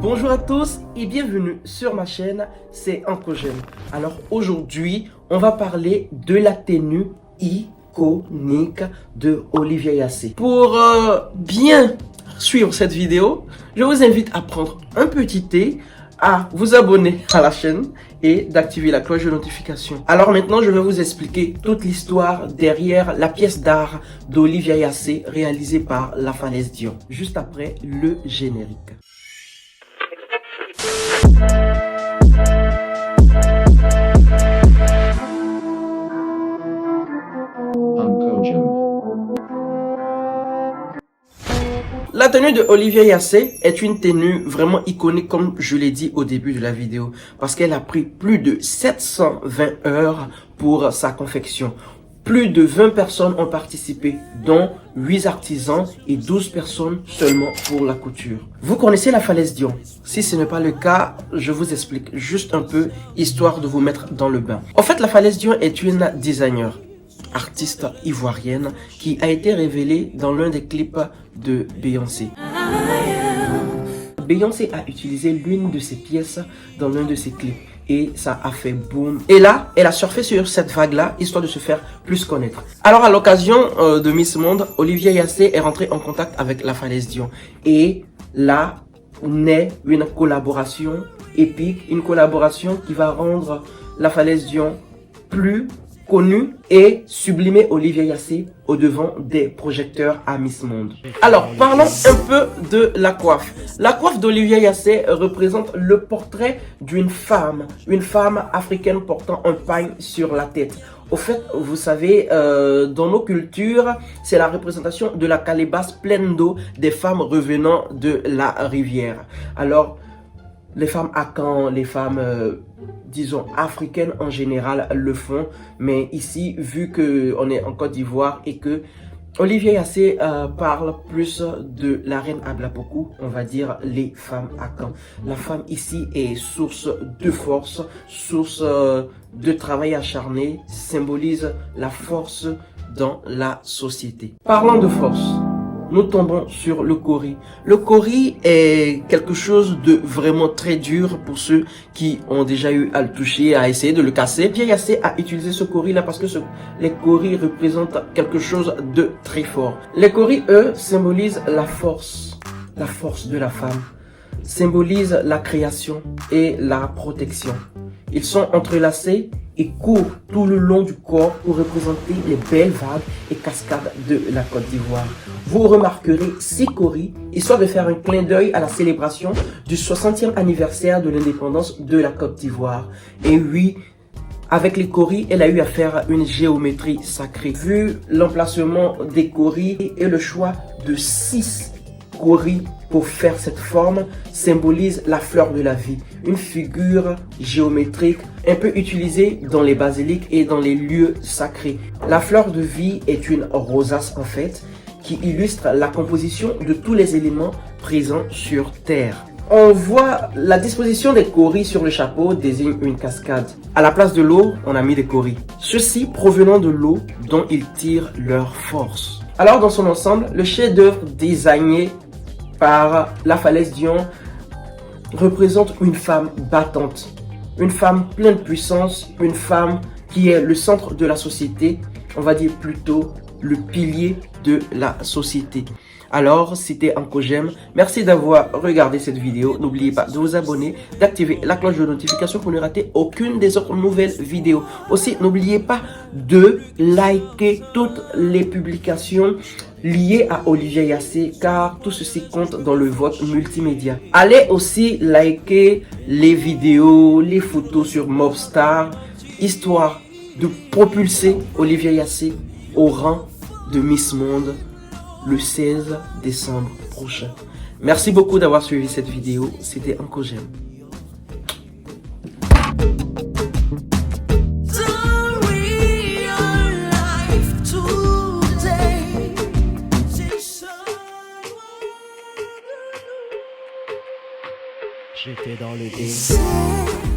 Bonjour à tous et bienvenue sur ma chaîne, c'est Ankogem. Alors aujourd'hui, on va parler de la tenue iconique de Olivier Yassé. Pour bien suivre cette vidéo, je vous invite à prendre un petit thé, à vous abonner à la chaîne et d'activer la cloche de notification. Alors maintenant, je vais vous expliquer toute l'histoire derrière la pièce d'art d'Olivier Yassé réalisée par La Falaise Dion, juste après le générique. La tenue de Olivier Yassé est une tenue vraiment iconique, comme je l'ai dit au début de la vidéo, parce qu'elle a pris plus de 720 heures pour sa confection. Plus de 20 personnes ont participé, dont 8 artisans et 12 personnes seulement pour la couture. Vous connaissez La Falaise Dion? Si ce n'est pas le cas, je vous explique juste un peu, histoire de vous mettre dans le bain. En fait, La Falaise Dion est une designer, artiste ivoirienne, qui a été révélée dans l'un des clips de Beyoncé. Beyoncé a utilisé l'une de ses pièces dans l'un de ses clips. Et ça a fait boom. Et là, elle a surfé sur cette vague-là, histoire de se faire plus connaître. Alors, à l'occasion de Miss Monde, Olivier Yassé est rentré en contact avec La Falaise Dion. Et là, naît une collaboration épique, une collaboration qui va rendre La Falaise Dion plus connu et sublimer Olivier Yassé au devant des projecteurs à Miss Monde. Alors, parlons un peu de la coiffe. La coiffe d'Olivier Yassé représente le portrait d'une femme africaine portant un pagne sur la tête. Au fait, vous savez, dans nos cultures, c'est la représentation de la calebasse pleine d'eau des femmes revenant de la rivière. Alors, les femmes Akan, les femmes, disons, africaines en général le font. Mais ici, vu qu'on est en Côte d'Ivoire et que Olivier Yassé parle plus de la reine Ablapoku, on va dire les femmes Akan. La femme ici est source de force, source de travail acharné, symbolise la force dans la société. Parlant de force, nous tombons sur le kori. Le kori est quelque chose de vraiment très dur pour ceux qui ont déjà eu à le toucher, à essayer de le casser. Olivier Yassé a utilisé ce kori là parce que les koris représentent quelque chose de très fort. Les koris, eux, symbolisent la force de la femme, symbolisent la création et la protection. Ils sont entrelacés et courent tout le long du corps pour représenter les belles vagues et cascades de la Côte d'Ivoire. Vous remarquerez ces koris, histoire de faire un clin d'œil à la célébration du 60e anniversaire de l'indépendance de la Côte d'Ivoire. Et oui, avec les koris, elle a eu à faire une géométrie sacrée. Vu l'emplacement des koris et le choix de 6 koris pour faire cette forme, symbolise la fleur de la vie, une figure géométrique un peu utilisée dans les basiliques et dans les lieux sacrés. La fleur de vie est une rosace en fait, qui illustre la composition de tous les éléments présents sur Terre. On voit la disposition des koris sur le chapeau désigne une cascade. À la place de l'eau, on a mis des koris. Ceux-ci provenant de l'eau dont ils tirent leur force. Alors dans son ensemble, le chef-d'œuvre désigné par La Falaise Dion représente une femme battante, une femme pleine de puissance, une femme qui est le centre de la société, on va dire plutôt le pilier de la société. Alors, c'était Ankogem. Merci d'avoir regardé cette vidéo. N'oubliez pas de vous abonner, d'activer la cloche de notification pour ne rater aucune des autres nouvelles vidéos. Aussi, n'oubliez pas de liker toutes les publications liées à Olivier Yassé, car tout ceci compte dans le vote multimédia. Allez aussi liker les vidéos, les photos sur Mobstar, histoire de propulser Olivier Yassé au rang de Miss Monde le 16 décembre prochain. Merci beaucoup d'avoir suivi cette vidéo. C'était Ankogem. J'étais dans le dé.